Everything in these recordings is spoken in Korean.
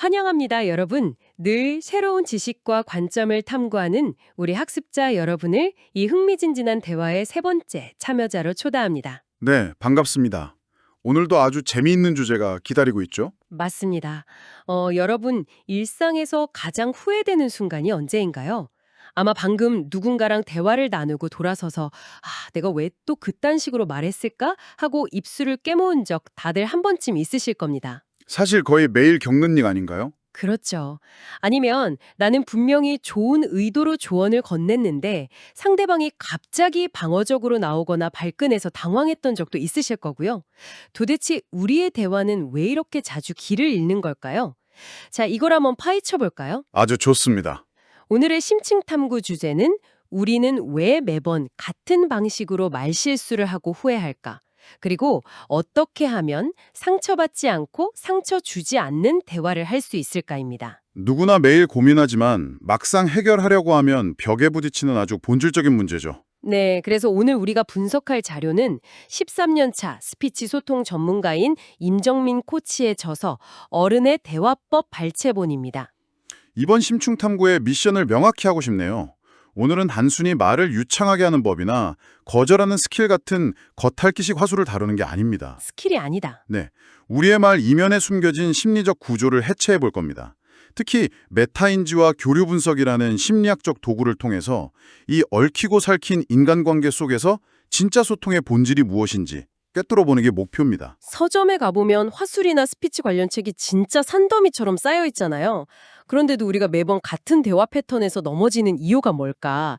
환영합니다, 여러분. 늘 새로운 지식과 관점을 탐구하는 우리 학습자 여러분을 이 흥미진진한 대화의 세 번째 참여자로 초대합니다. 네, 반갑습니다. 오늘도 아주 재미있는 주제가 기다리고 있죠? 맞습니다. 여러분, 일상에서 가장 후회되는 순간이 언제인가요? 아마 방금 누군가랑 대화를 나누고 돌아서서 내가 왜 또 그딴 식으로 말했을까? 하고 입술을 깨무은 적 다들 한 번쯤 있으실 겁니다. 사실 거의 매일 겪는 일 아닌가요? 그렇죠. 아니면 나는 분명히 좋은 의도로 조언을 건넸는데 상대방이 갑자기 방어적으로 나오거나 발끈해서 당황했던 적도 있으실 거고요. 도대체 우리의 대화는 왜 이렇게 자주 길을 잃는 걸까요? 자, 이걸 한번 파헤쳐 볼까요? 아주 좋습니다. 오늘의 심층 탐구 주제는 우리는 왜 매번 같은 방식으로 말실수를 하고 후회할까? 그리고 어떻게 하면 상처받지 않고 상처 주지 않는 대화를 할 수 있을까입니다. 누구나 매일 고민하지만 막상 해결하려고 하면 벽에 부딪히는 아주 본질적인 문제죠. 네, 그래서 오늘 우리가 분석할 자료는 13년 차 스피치 소통 전문가인 임정민 코치의 저서 어른의 대화법 발췌본입니다. 이번 심층 탐구의 미션을 명확히 하고 싶네요. 오늘은 단순히 말을 유창하게 하는 법이나 거절하는 스킬 같은 겉핥기식 화술을 다루는 게 아닙니다. 스킬이 아니다. 네, 우리의 말 이면에 숨겨진 심리적 구조를 해체해 볼 겁니다. 특히 메타인지와 교류 분석이라는 심리학적 도구를 통해서 이 얽히고 설킨 인간관계 속에서 진짜 소통의 본질이 무엇인지 꿰뚫어 보는 게 목표입니다. 서점에 가보면 화술이나 스피치 관련 책이 진짜 산더미처럼 쌓여 있잖아요. 그런데도 우리가 매번 같은 대화 패턴에서 넘어지는 이유가 뭘까?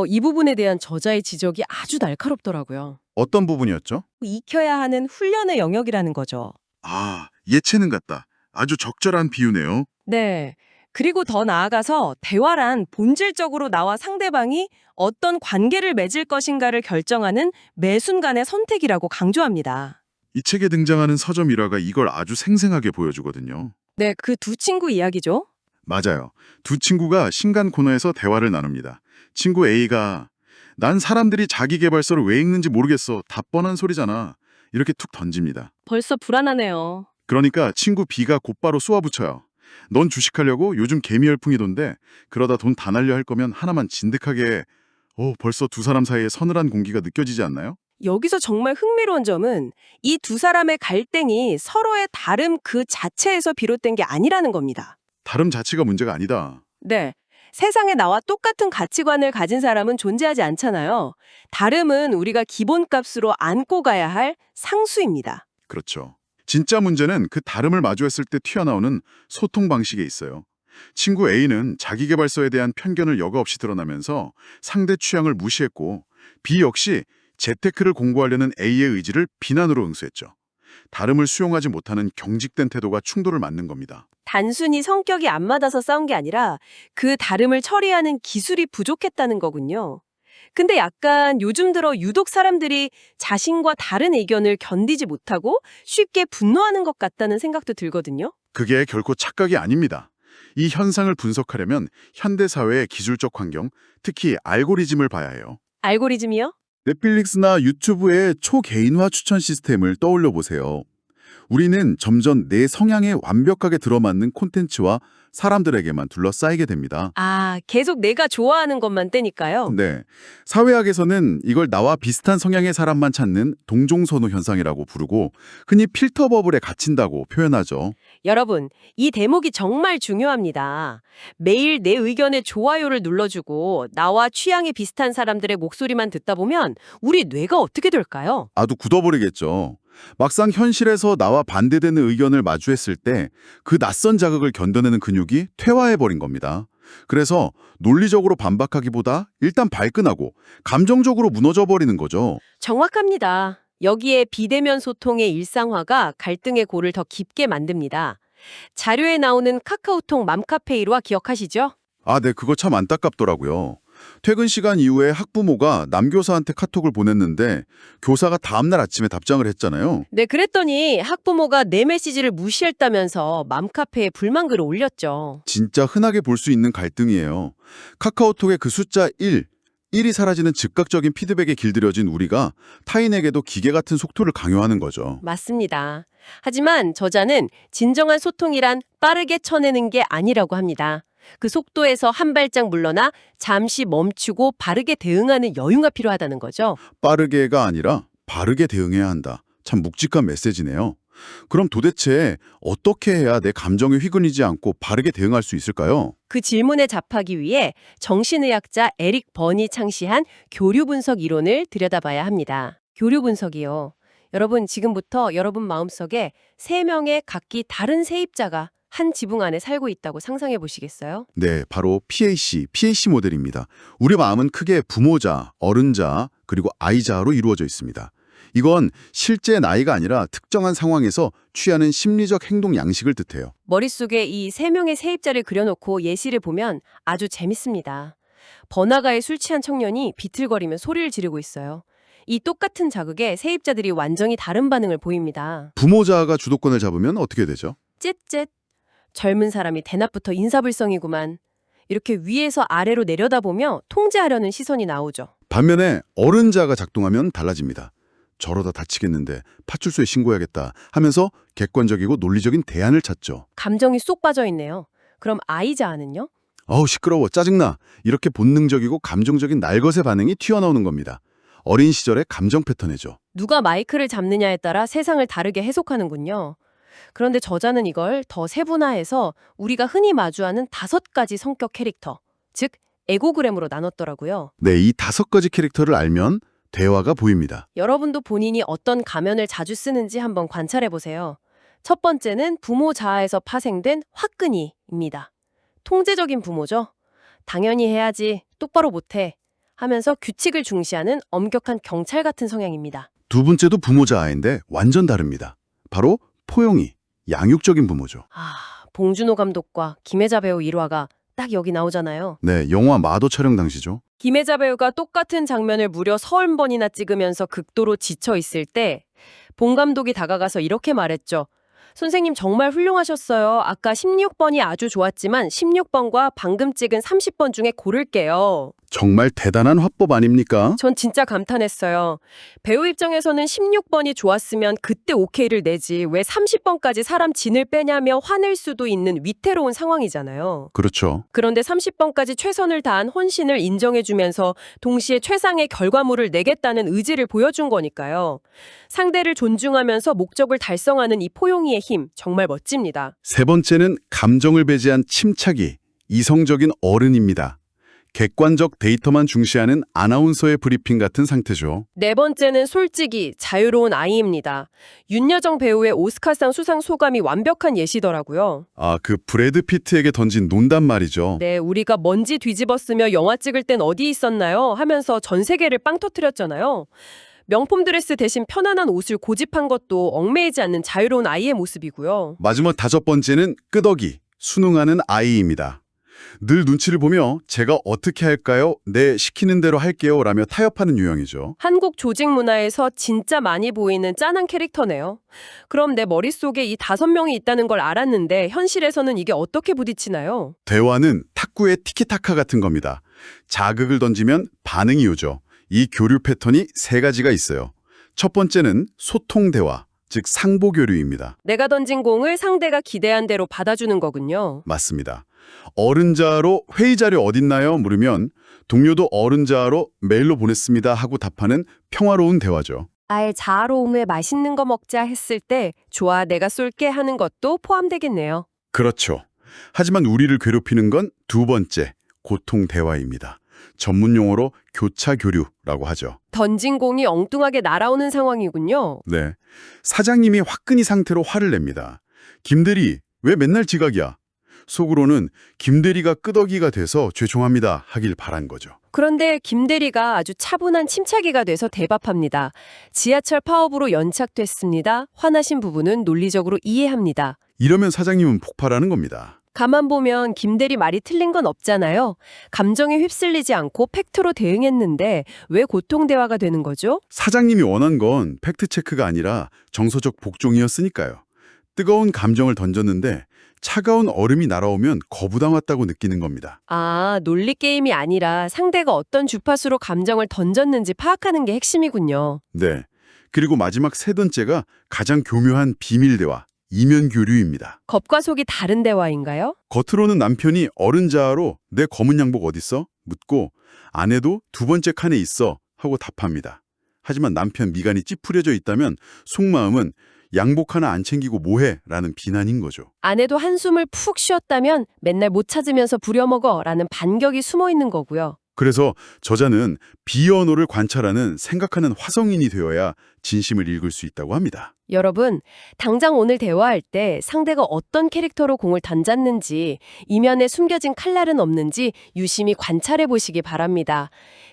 이 부분에 대한 저자의 지적이 아주 날카롭더라고요. 어떤 부분이었죠? 익혀야 하는 훈련의 영역이라는 거죠. 아, 예체능 같다. 아주 적절한 비유네요. 네. 그리고 더 나아가서 대화란 본질적으로 나와 상대방이 어떤 관계를 맺을 것인가를 결정하는 매 순간의 선택이라고 강조합니다. 이 책에 등장하는 서점 일화가 이걸 아주 생생하게 보여주거든요. 네, 그 두 친구 이야기죠. 맞아요. 두 친구가 신간 코너에서 대화를 나눕니다. 친구 A가 난 사람들이 자기계발서를 왜 읽는지 모르겠어. 다 뻔한 소리잖아. 이렇게 툭 던집니다. 벌써 불안하네요. 그러니까 친구 B가 곧바로 쏘아붙여요. 넌 주식하려고 요즘 개미 열풍이던데 그러다 돈 다 날려 할 거면 하나만 진득하게 해. 벌써 두 사람 사이에 서늘한 공기가 느껴지지 않나요? 여기서 정말 흥미로운 점은 이 두 사람의 갈등이 서로의 다름 그 자체에서 비롯된 게 아니라는 겁니다. 다름 자체가 문제가 아니다. 네. 세상에 나와 똑같은 가치관을 가진 사람은 존재하지 않잖아요. 다름은 우리가 기본값으로 안고 가야 할 상수입니다. 그렇죠. 진짜 문제는 그 다름을 마주했을 때 튀어나오는 소통 방식에 있어요. 친구 A는 자기계발서에 대한 편견을 여과 없이 드러나면서 상대 취향을 무시했고 B 역시 재테크를 공부하려는 A의 의지를 비난으로 응수했죠. 다름을 수용하지 못하는 경직된 태도가 충돌을 맞는 겁니다. 단순히 성격이 안 맞아서 싸운 게 아니라 그 다름을 처리하는 기술이 부족했다는 거군요. 근데 약간 요즘 들어 유독 사람들이 자신과 다른 의견을 견디지 못하고 쉽게 분노하는 것 같다는 생각도 들거든요. 그게 결코 착각이 아닙니다. 이 현상을 분석하려면 현대사회의 기술적 환경, 특히 알고리즘을 봐야 해요. 알고리즘이요? 넷플릭스나 유튜브의 초개인화 추천 시스템을 떠올려 보세요. 우리는 점점 내 성향에 완벽하게 들어맞는 콘텐츠와 사람들에게만 둘러싸이게 됩니다. 계속 내가 좋아하는 것만 떼니까요. 네, 사회학에서는 이걸 나와 비슷한 성향의 사람만 찾는 동종선호 현상이라고 부르고 흔히 필터 버블에 갇힌다고 표현하죠. 여러분, 이 대목이 정말 중요합니다. 매일 내 의견에 좋아요를 눌러주고 나와 취향이 비슷한 사람들의 목소리만 듣다 보면 우리 뇌가 어떻게 될까요? 아주 굳어버리겠죠. 막상 현실에서 나와 반대되는 의견을 마주했을 때 그 낯선 자극을 견뎌내는 근육이 퇴화해버린 겁니다. 그래서 논리적으로 반박하기보다 일단 발끈하고 감정적으로 무너져버리는 거죠. 정확합니다. 여기에 비대면 소통의 일상화가 갈등의 골을 더 깊게 만듭니다. 자료에 나오는 카카오톡 맘카페이루와 기억하시죠? 네, 그거 참 안타깝더라고요. 퇴근 시간 이후에 학부모가 남교사한테 카톡을 보냈는데 교사가 다음날 아침에 답장을 했잖아요. 네, 그랬더니 학부모가 내 메시지를 무시했다면서 맘카페에 불만글을 올렸죠. 진짜 흔하게 볼 수 있는 갈등이에요. 카카오톡의 그 숫자 1, 일이 사라지는 즉각적인 피드백에 길들여진 우리가 타인에게도 기계 같은 속도를 강요하는 거죠. 맞습니다. 하지만 저자는 진정한 소통이란 빠르게 쳐내는 게 아니라고 합니다. 그 속도에서 한 발짝 물러나 잠시 멈추고 바르게 대응하는 여유가 필요하다는 거죠. 빠르게가 아니라 바르게 대응해야 한다. 참 묵직한 메시지네요. 그럼 도대체 어떻게 해야 내 감정에 휘둘리지 않고 바르게 대응할 수 있을까요? 그 질문에 답하기 위해 정신의학자 에릭 번이 창시한 교류 분석 이론을 들여다봐야 합니다. 교류 분석이요. 여러분, 지금부터 여러분 마음속에 3명의 각기 다른 세입자가 한 지붕 안에 살고 있다고 상상해 보시겠어요? 네, 바로 PAC 모델입니다. 우리 마음은 크게 부모자, 어른자, 그리고 아이자로 이루어져 있습니다. 이건 실제 나이가 아니라 특정한 상황에서 취하는 심리적 행동 양식을 뜻해요. 머릿속에 이 3명의 세입자를 그려놓고 예시를 보면 아주 재밌습니다. 번화가에 술 취한 청년이 비틀거리며 소리를 지르고 있어요. 이 똑같은 자극에 세입자들이 완전히 다른 반응을 보입니다. 부모자가 주도권을 잡으면 어떻게 되죠? 쨉쨉. 젊은 사람이 대낮부터 인사불성이구만. 이렇게 위에서 아래로 내려다보며 통제하려는 시선이 나오죠. 반면에 어른자가 작동하면 달라집니다. 저러다 다치겠는데 파출소에 신고해야겠다 하면서 객관적이고 논리적인 대안을 찾죠. 감정이 쏙 빠져있네요. 그럼 아이자아는요? 어우 시끄러워 짜증나 이렇게 본능적이고 감정적인 날것의 반응이 튀어나오는 겁니다. 어린 시절의 감정 패턴이죠. 누가 마이크를 잡느냐에 따라 세상을 다르게 해석하는군요. 그런데 저자는 이걸 더 세분화해서 우리가 흔히 마주하는 5가지 성격 캐릭터, 즉 에고그램으로 나눴더라고요. 네, 이 5가지 캐릭터를 알면 대화가 보입니다. 여러분도 본인이 어떤 가면을 자주 쓰는지 한번 관찰해보세요. 첫 번째는 부모 자아에서 파생된 화끈이입니다. 통제적인 부모죠. 당연히 해야지, 똑바로 못해 하면서 규칙을 중시하는 엄격한 경찰 같은 성향입니다. 두 번째도 부모자아인데 완전 다릅니다. 바로 포용이, 양육적인 부모죠. 봉준호 감독과 김혜자 배우 일화가 딱 여기 나오잖아요. 네, 영화 마도 촬영 당시죠. 김혜자 배우가 똑같은 장면을 무려 30번이나 찍으면서 극도로 지쳐 있을 때 봉 감독이 다가가서 이렇게 말했죠. 선생님 정말 훌륭하셨어요. 아까 16번이 아주 좋았지만 16번과 방금 찍은 30번 중에 고를게요. 정말 대단한 화법 아닙니까? 전 진짜 감탄했어요. 배우 입장에서는 16번이 좋았으면 그때 오케이를 내지 왜 30번까지 사람 진을 빼냐며 화낼 수도 있는 위태로운 상황이잖아요. 그렇죠. 그런데 30번까지 최선을 다한 혼신을 인정해주면서 동시에 최상의 결과물을 내겠다는 의지를 보여준 거니까요. 상대를 존중하면서 목적을 달성하는 이 포용이의 힘 정말 멋집니다. 세 번째는 감정을 배제한 침착이, 이성적인 어른입니다. 객관적 데이터만 중시하는 아나운서의 브리핑 같은 상태죠. 네 번째는 솔직히 자유로운 아이입니다. 윤여정 배우의 오스카상 수상 소감이 완벽한 예시더라고요. 그 브래드 피트에게 던진 논단 말이죠. 네, 우리가 먼지 뒤집었으며 영화 찍을 땐 어디 있었나요? 하면서 전 세계를 빵 터뜨렸잖아요. 명품 드레스 대신 편안한 옷을 고집한 것도 얽매이지 않는 자유로운 아이의 모습이고요. 마지막 5번째는 끄덕이, 순응하는 아이입니다. 늘 눈치를 보며 제가 어떻게 할까요? 네, 시키는 대로 할게요 라며 타협하는 유형이죠. 한국 조직 문화에서 진짜 많이 보이는 짠한 캐릭터네요. 그럼 내 머릿속에 이 5명이 있다는 걸 알았는데 현실에서는 이게 어떻게 부딪히나요? 대화는 탁구의 티키타카 같은 겁니다. 자극을 던지면 반응이 오죠. 이 교류 패턴이 3가지가 있어요. 첫 번째는 소통 대화, 즉 상보 교류입니다. 내가 던진 공을 상대가 기대한 대로 받아주는 거군요. 맞습니다. 어른자로 회의 자료 어딨나요? 물으면 동료도 어른자로 메일로 보냈습니다 하고 답하는 평화로운 대화죠. 아예 자아로움에 맛있는 거 먹자 했을 때 좋아 내가 쏠게 하는 것도 포함되겠네요. 그렇죠. 하지만 우리를 괴롭히는 건 2번째, 고통 대화입니다. 전문 용어로 교차 교류라고 하죠. 던진 공이 엉뚱하게 날아오는 상황이군요. 네. 사장님이 화끈이 상태로 화를 냅니다. 김대리, 왜 맨날 지각이야? 속으로는 김대리가 끄덕이가 돼서 죄송합니다 하길 바란 거죠. 그런데 김대리가 아주 차분한 침착이가 돼서 대답합니다. 지하철 파업으로 연착됐습니다. 화나신 부분은 논리적으로 이해합니다. 이러면 사장님은 폭발하는 겁니다. 가만 보면 김대리 말이 틀린 건 없잖아요. 감정에 휩쓸리지 않고 팩트로 대응했는데 왜 고통 대화가 되는 거죠? 사장님이 원한 건 팩트체크가 아니라 정서적 복종이었으니까요. 뜨거운 감정을 던졌는데 차가운 얼음이 날아오면 거부당했다고 느끼는 겁니다. 아, 논리 게임이 아니라 상대가 어떤 주파수로 감정을 던졌는지 파악하는 게 핵심이군요. 네. 그리고 마지막 세 번째가 가장 교묘한 비밀 대화, 이면 교류입니다. 겉과 속이 다른 대화인가요? 겉으로는 남편이 어른 자아로 내 검은 양복 어딨어? 묻고 아내도 두 번째 칸에 있어 하고 답합니다. 하지만 남편 미간이 찌푸려져 있다면 속마음은 양복 하나 안 챙기고 뭐해? 라는 비난인 거죠. 아내도 한숨을 푹 쉬었다면 맨날 못 찾으면서 부려먹어 라는 반격이 숨어 있는 거고요. 그래서 저자는 비언어를 관찰하는 생각하는 화성인이 되어야 진심을 읽을 수 있다고 합니다. 여러분, 당장 오늘 대화할 때 상대가 어떤 캐릭터로 공을 던졌는지, 이면에 숨겨진 칼날은 없는지 유심히 관찰해 보시기 바랍니다.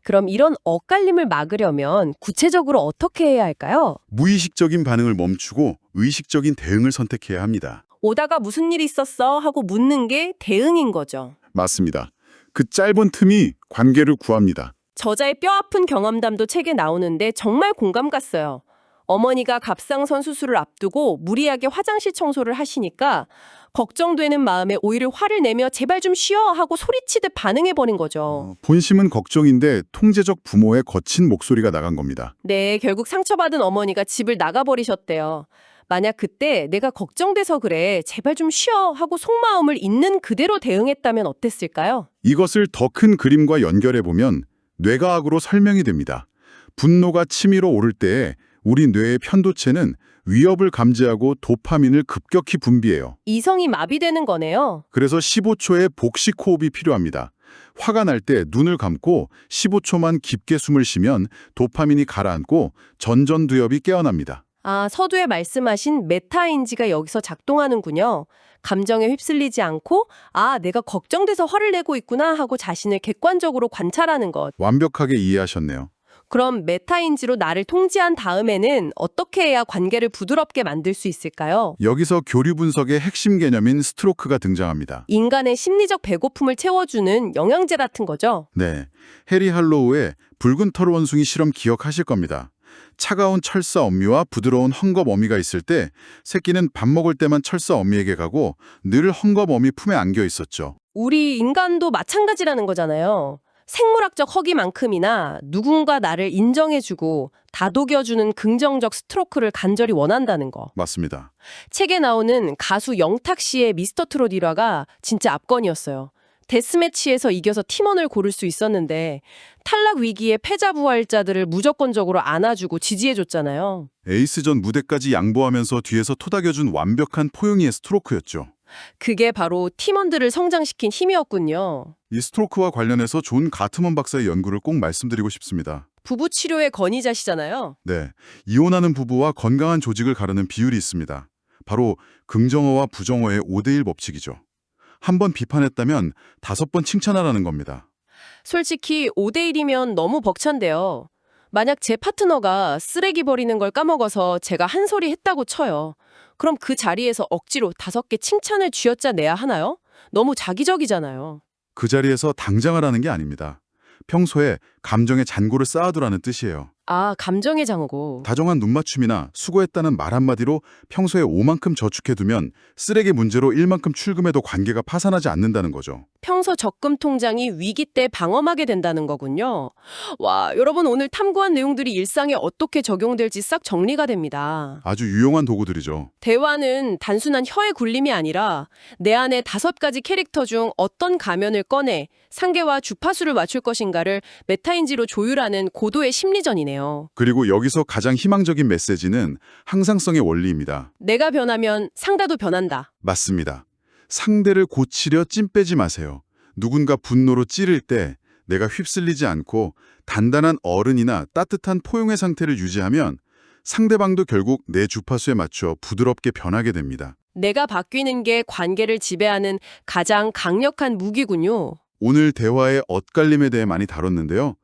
그럼 이런 엇갈림을 막으려면 구체적으로 어떻게 해야 할까요? 무의식적인 반응을 멈추고 의식적인 대응을 선택해야 합니다. 오다가 무슨 일 있었어? 하고 묻는 게 대응인 거죠. 맞습니다. 그 짧은 틈이 관계를 구합니다. 저자의 뼈아픈 경험담도 책에 나오는데 정말 공감 갔어요. 어머니가 갑상선 수술을 앞두고 무리하게 화장실 청소를 하시니까 걱정되는 마음에 오히려 화를 내며 제발 좀 쉬어 하고 소리치듯 반응해버린 거죠. 본심은 걱정인데 통제적 부모의 거친 목소리가 나간 겁니다. 네, 결국 상처받은 어머니가 집을 나가버리셨대요. 만약 그때 내가 걱정돼서 그래, 제발 좀 쉬어 하고 속마음을 있는 그대로 대응했다면 어땠을까요? 이것을 더 큰 그림과 연결해보면 뇌과학으로 설명이 됩니다. 분노가 치밀어 오를 때에 우리 뇌의 편도체는 위협을 감지하고 도파민을 급격히 분비해요. 이성이 마비되는 거네요. 그래서 15초의 복식 호흡이 필요합니다. 화가 날 때 눈을 감고 15초만 깊게 숨을 쉬면 도파민이 가라앉고 전전두엽이 깨어납니다. 아, 서두에 말씀하신 메타인지가 여기서 작동하는군요. 감정에 휩쓸리지 않고 아, 내가 걱정돼서 화를 내고 있구나 하고 자신을 객관적으로 관찰하는 것. 완벽하게 이해하셨네요. 그럼 메타인지로 나를 통제한 다음에는 어떻게 해야 관계를 부드럽게 만들 수 있을까요? 여기서 교류 분석의 핵심 개념인 스트로크가 등장합니다. 인간의 심리적 배고픔을 채워주는 영양제 같은 거죠. 네, 해리 할로우의 붉은 털 원숭이 실험 기억하실 겁니다. 차가운 철사 어미와 부드러운 헝겊 어미가 있을 때 새끼는 밥 먹을 때만 철사 어미에게 가고 늘 헝겊 어미 품에 안겨 있었죠. 우리 인간도 마찬가지라는 거잖아요. 생물학적 허기만큼이나 누군가 나를 인정해주고 다독여주는 긍정적 스트로크를 간절히 원한다는 거. 맞습니다. 책에 나오는 가수 영탁 씨의 미스터 트롯 1화가 진짜 압권이었어요. 데스매치에서 이겨서 팀원을 고를 수 있었는데 탈락 위기에 패자부활자들을 무조건적으로 안아주고 지지해줬잖아요. 에이스전 무대까지 양보하면서 뒤에서 토닥여준 완벽한 포용이의 스트로크였죠. 그게 바로 팀원들을 성장시킨 힘이었군요. 이 스트로크와 관련해서 존 가트먼 박사의 연구를 꼭 말씀드리고 싶습니다. 부부 치료의 권위자시잖아요. 네, 이혼하는 부부와 건강한 조직을 가르는 비율이 있습니다. 바로 긍정어와 부정어의 5대1 법칙이죠. 한 번 비판했다면 5번 칭찬하라는 겁니다. 솔직히 5대1이면 너무 벅찬데요. 만약 제 파트너가 쓰레기 버리는 걸 까먹어서 제가 한 소리 했다고 쳐요. 그럼 그 자리에서 억지로 5개 칭찬을 쥐어짜 내야 하나요? 너무 자기적이잖아요. 그 자리에서 당장 하라는 게 아닙니다. 평소에 감정의 잔고를 쌓아두라는 뜻이에요. 아, 감정의 장고. 다정한 눈맞춤이나 수고했다는 말 한마디로 평소에 5만큼 저축해두면 쓰레기 문제로 1만큼 출금해도 관계가 파산하지 않는다는 거죠. 평소 적금 통장이 위기 때 방어막이 된다는 거군요. 와, 여러분 오늘 탐구한 내용들이 일상에 어떻게 적용될지 싹 정리가 됩니다. 아주 유용한 도구들이죠. 대화는 단순한 혀의 굴림이 아니라 내 안에 5가지 캐릭터 중 어떤 가면을 꺼내 상대와 주파수를 맞출 것인가를 메타인지로 조율하는 고도의 심리전이네요. 그리고 여기서 가장 희망적인 메시지는 항상성의 원리입니다. 내가 변하면 상대도 변한다. 맞습니다. 상대를 고치려 찜 빼지 마세요. 누군가 분노로 찌를 때 내가 휩쓸리지 않고 단단한 어른이나 따뜻한 포용의 상태를 유지하면 상대방도 결국 내 주파수에 맞춰 부드럽게 변하게 됩니다. 내가 바뀌는 게 관계를 지배하는 가장 강력한 무기군요. 오늘 대화의 엇갈림에 대해 많이 다뤘는데요.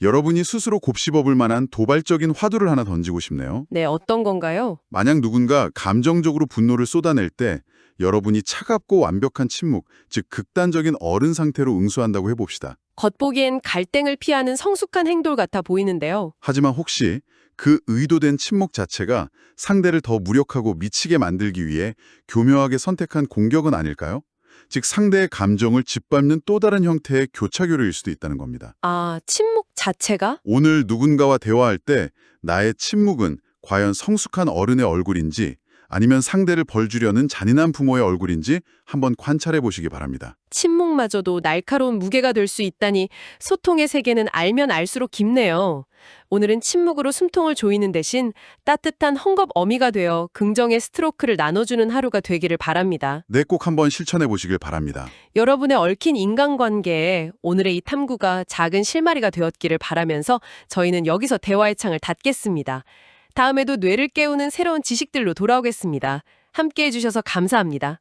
여러분이 스스로 곱씹어볼 만한 도발적인 화두를 하나 던지고 싶네요. 네, 어떤 건가요? 만약 누군가 감정적으로 분노를 쏟아낼 때 여러분이 차갑고 완벽한 침묵, 즉 극단적인 어른 상태로 응수한다고 해봅시다. 겉보기엔 갈등을 피하는 성숙한 행동 같아 보이는데요. 하지만 혹시 그 의도된 침묵 자체가 상대를 더 무력하고 미치게 만들기 위해 교묘하게 선택한 공격은 아닐까요? 즉 상대의 감정을 짓밟는 또 다른 형태의 교차교류일 수도 있다는 겁니다. 아, 침묵 자체가? 오늘 누군가와 대화할 때 나의 침묵은 과연 성숙한 어른의 얼굴인지 아니면 상대를 벌주려는 잔인한 부모의 얼굴인지 한번 관찰해 보시기 바랍니다. 침묵마저도 날카로운 무게가 될 수 있다니 소통의 세계는 알면 알수록 깊네요. 오늘은 침묵으로 숨통을 조이는 대신 따뜻한 헝겊 어미가 되어 긍정의 스트로크를 나눠주는 하루가 되기를 바랍니다. 네, 꼭 한번 실천해 보시길 바랍니다. 여러분의 얽힌 인간관계에 오늘의 이 탐구가 작은 실마리가 되었기를 바라면서 저희는 여기서 대화의 창을 닫겠습니다. 다음에도 뇌를 깨우는 새로운 지식들로 돌아오겠습니다. 함께해 주셔서 감사합니다.